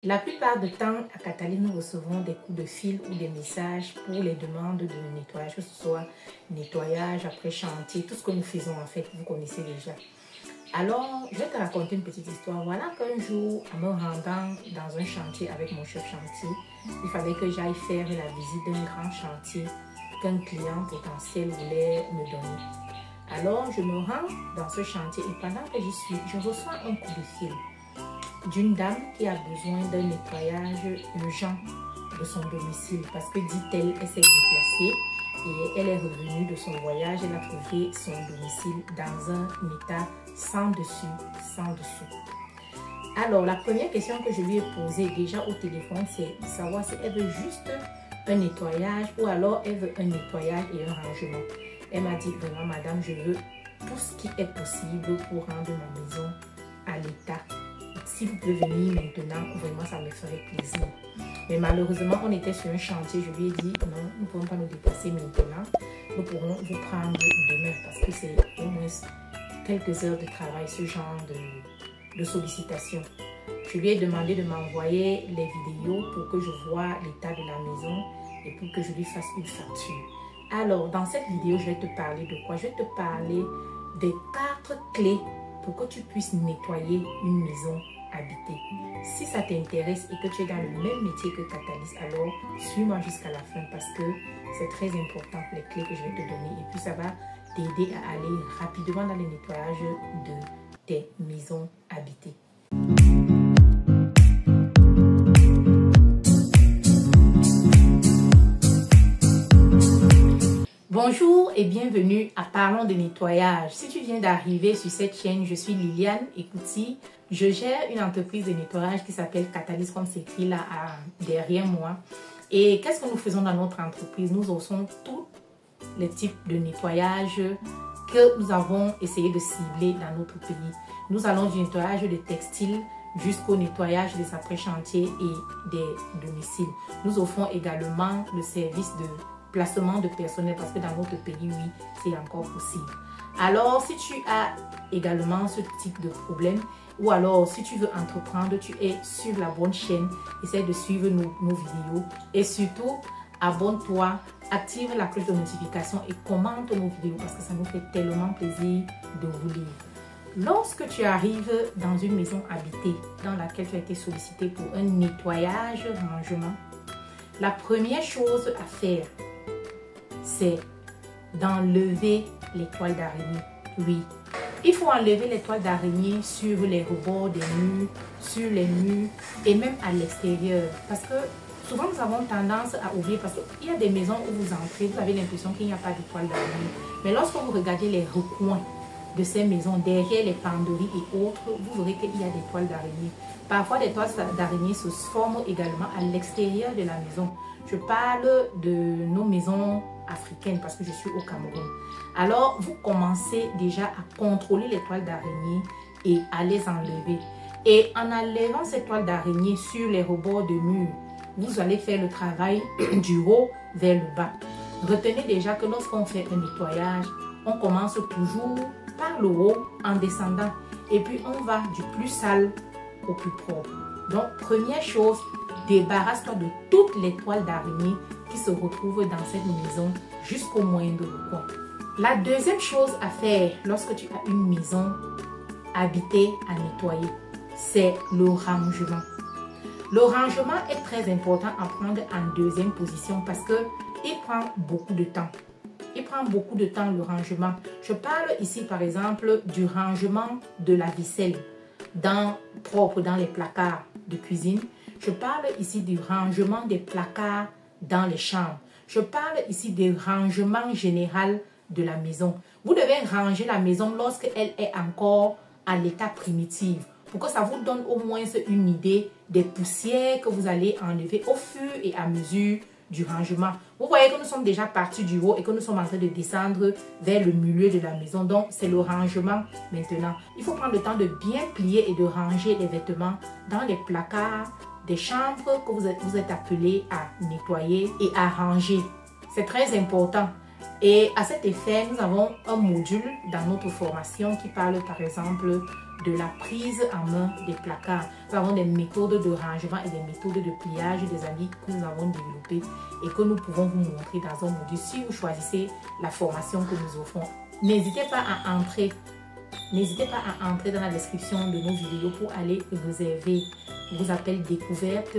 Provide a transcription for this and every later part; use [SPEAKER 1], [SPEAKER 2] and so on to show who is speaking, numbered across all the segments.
[SPEAKER 1] La plupart du temps, à Cataly, nous recevons des coups de fil ou des messages pour les demandes de nettoyage, que ce soit nettoyage après chantier, tout ce que nous faisons en fait, vous connaissez déjà. Alors, je vais te raconter une petite histoire. Voilà qu'un jour, en me rendant dans un chantier avec mon chef chantier, il fallait que j'aille faire la visite d'un grand chantier qu'un client potentiel voulait me donner. Alors, je me rends dans ce chantier et pendant que j'y suis, je reçois un coup de fil d'une dame qui a besoin d'un nettoyage urgent de son domicile parce que, dit-elle, elle s'est déplacée et elle est revenue de son voyage. Elle a trouvé son domicile dans un état sans dessus, sans dessous. Alors, la première question que je lui ai posée déjà au téléphone, c'est de savoir si elle veut juste un nettoyage ou alors elle veut un nettoyage et un rangement. Elle m'a dit, vraiment, madame, je veux tout ce qui est possible pour rendre ma maison à l'état. Si vous pouvez venir maintenant, vraiment, ça me ferait plaisir. Mais malheureusement, on était sur un chantier. Je lui ai dit, non, nous ne pouvons pas nous déplacer maintenant. Nous pourrons vous prendre demain parce que c'est au moins quelques heures de travail, ce genre de sollicitation. Je lui ai demandé de m'envoyer les vidéos pour que je voie l'état de la maison et pour que je lui fasse une facture. Alors, dans cette vidéo, je vais te parler de quoi? Je vais te parler des 4 clés pour que tu puisses nettoyer une maison habitée. Si ça t'intéresse et que tu es dans le même métier que Catalys, alors suis-moi jusqu'à la fin parce que c'est très important les clés que je vais te donner et puis ça va t'aider à aller rapidement dans le nettoyage de tes maisons habitées. Bonjour et bienvenue à Parlons de nettoyage. Si tu viens d'arriver sur cette chaîne, je suis Liliane Ekouti. Je gère une entreprise de nettoyage qui s'appelle Catalys, comme c'est écrit là derrière moi. Et qu'est-ce que nous faisons dans notre entreprise? Nous offrons tous les types de nettoyage que nous avons essayé de cibler dans notre pays. Nous allons du nettoyage de textiles jusqu'au nettoyage des après-chantiers et des domiciles. Nous offrons également le service de placement de personnel parce que dans notre pays, oui, c'est encore possible. Alors, si tu as également ce type de problème ou alors si tu veux entreprendre, tu es sur la bonne chaîne, essaie de suivre nos vidéos et surtout, abonne-toi, active la cloche de notification et commente nos vidéos parce que ça nous fait tellement plaisir de vous lire. Lorsque tu arrives dans une maison habitée dans laquelle tu as été sollicité pour un nettoyage, rangement, la première chose à faire, c'est d'enlever les toiles d'araignée. Oui, il faut enlever les toiles d'araignée sur les rebords des murs, sur les murs et même à l'extérieur. Parce que souvent nous avons tendance à oublier parce qu'il y a des maisons où vous entrez, vous avez l'impression qu'il n'y a pas de toiles d'araignée. Mais lorsque vous regardez les recoins de ces maisons, derrière les penderies et autres, vous verrez qu'il y a des toiles d'araignée. Parfois, des toiles d'araignée se forment également à l'extérieur de la maison. Je parle de nos maisons africaines parce que je suis au Cameroun. Alors, vous commencez déjà à contrôler les toiles d'araignée et à les enlever. Et en enlevant ces toiles d'araignée sur les rebords de murs, vous allez faire le travail du haut vers le bas. Retenez déjà que lorsqu'on fait un nettoyage, on commence toujours par le haut en descendant. Et puis, on va du plus sale au plus propre. Donc, première chose, débarrasse-toi de toutes les toiles d'araignée qui se retrouvent dans cette maison jusqu'au moindre coin. La deuxième chose à faire lorsque tu as une maison habitée à nettoyer, c'est le rangement. Le rangement est très important à prendre en deuxième position parce qu'il prend beaucoup de temps. Il prend beaucoup de temps le rangement. Je parle ici par exemple du rangement de la vaisselle propre dans les placards de cuisine. Je parle ici du rangement des placards dans les chambres. Je parle ici du rangement général de la maison. Vous devez ranger la maison lorsqu'elle est encore à l'état primitif pour que ça vous donne au moins une idée des poussières que vous allez enlever au fur et à mesure du rangement. Vous voyez que nous sommes déjà partis du haut et que nous sommes en train de descendre vers le milieu de la maison. Donc, c'est le rangement maintenant. Il faut prendre le temps de bien plier et de ranger les vêtements dans les placards des chambres que vous êtes appelés à nettoyer et à ranger. C'est très important. Et à cet effet, nous avons un module dans notre formation qui parle par exemple de la prise en main des placards. Nous avons des méthodes de rangement et des méthodes de pliage des habits que nous avons développées et que nous pouvons vous montrer dans un module si vous choisissez la formation que nous offrons. N'hésitez pas à entrer dans la description de nos vidéos pour aller réserver vos appels découvertes,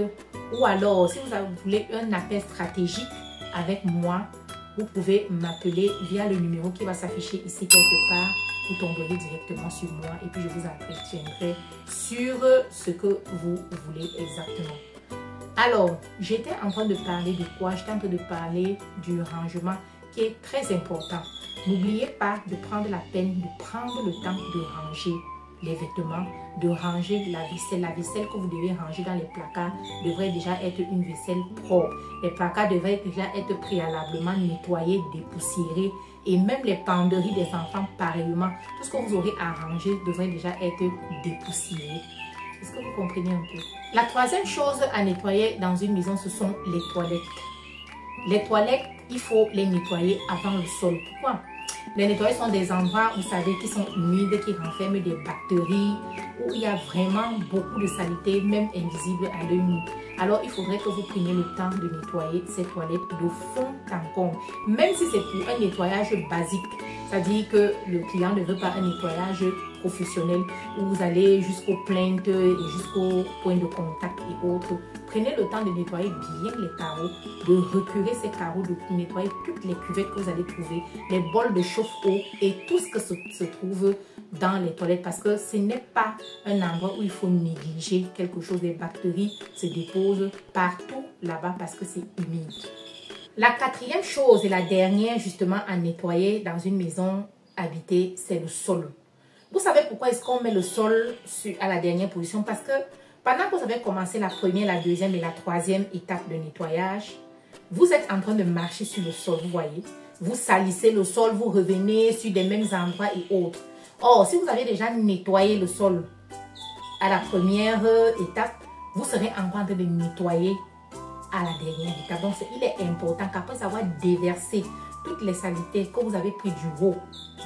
[SPEAKER 1] ou alors si vous voulez un appel stratégique avec moi, vous pouvez m'appeler via le numéro qui va s'afficher ici quelque part. Vous tomberez directement sur moi et puis je vous entretiendrai sur ce que vous voulez exactement. Alors, j'étais en train de parler de quoi? J'étais en train de parler du rangement qui est très important. N'oubliez pas de prendre la peine de prendre le temps de ranger les vêtements, de ranger la vaisselle. La vaisselle que vous devez ranger dans les placards devrait déjà être une vaisselle propre. Les placards devraient déjà être préalablement nettoyés, dépoussiérés, et même les penderies des enfants pareillement. Tout ce que vous aurez à ranger devrait déjà être dépoussiéré. Est-ce que vous comprenez un peu? La troisième chose à nettoyer dans une maison, ce sont les toilettes. Les toilettes, il faut les nettoyer avant le sol. Pourquoi? Les nettoyer sont des endroits, vous savez, qui sont humides, qui renferment des bactéries, où il y a vraiment beaucoup de saleté, même invisible à l'œil nu. Alors, il faudrait que vous preniez le temps de nettoyer ces toilettes de fond en comble. Même si c'est pour un nettoyage basique, c'est-à-dire que le client ne veut pas un nettoyage professionnel où vous allez jusqu'aux plaintes et jusqu'au point de contact et autres. Prenez le temps de nettoyer bien les carreaux, de recurer ces carreaux, de nettoyer toutes les cuvettes que vous allez trouver, les bols de chauffe-eau et tout ce que se trouve dans les toilettes, parce que ce n'est pas un endroit où il faut négliger quelque chose. Les bactéries se déposent partout là-bas parce que c'est humide. La quatrième chose et la dernière justement à nettoyer dans une maison habitée, c'est le sol. Vous savez pourquoi est-ce qu'on met le sol à la dernière position? Parce que pendant que vous avez commencé la première, la deuxième et la troisième étape de nettoyage, vous êtes en train de marcher sur le sol, vous voyez. Vous salissez le sol, vous revenez sur des mêmes endroits et autres. Or, si vous avez déjà nettoyé le sol à la première étape, vous serez encore en train de nettoyer à la dernière étape. Donc, il est important qu'après avoir déversé toutes les saletés que vous avez prises du haut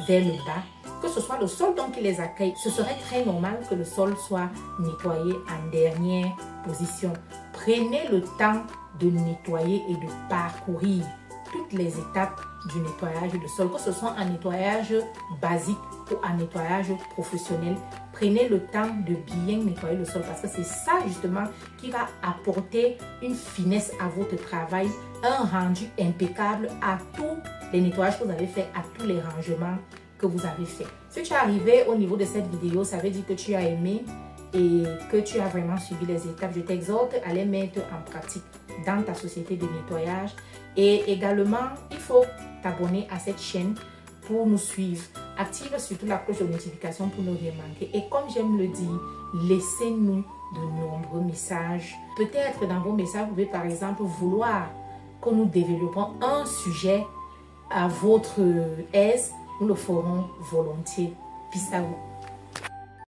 [SPEAKER 1] vers le bas, que ce soit le sol donc qui les accueille, ce serait très normal que le sol soit nettoyé en dernière position. Prenez le temps de nettoyer et de parcourir toutes les étapes du nettoyage de sol, que ce soit un nettoyage basique ou un nettoyage professionnel. Prenez le temps de bien nettoyer le sol parce que c'est ça justement qui va apporter une finesse à votre travail, un rendu impeccable à tous les nettoyages que vous avez fait, à tous les rangements que vous avez fait. Si tu es arrivé au niveau de cette vidéo, ça veut dire que tu as aimé et que tu as vraiment suivi les étapes. Je t'exhorte à les mettre en pratique dans ta société de nettoyage. Et également, il faut t'abonner à cette chaîne pour nous suivre. Active surtout la cloche de notification pour ne rien manquer. Et comme j'aime le dire, laissez-nous de nombreux messages. Peut-être dans vos messages, vous pouvez par exemple vouloir que nous développions un sujet à votre aise. Nous le ferons volontiers. Peace out.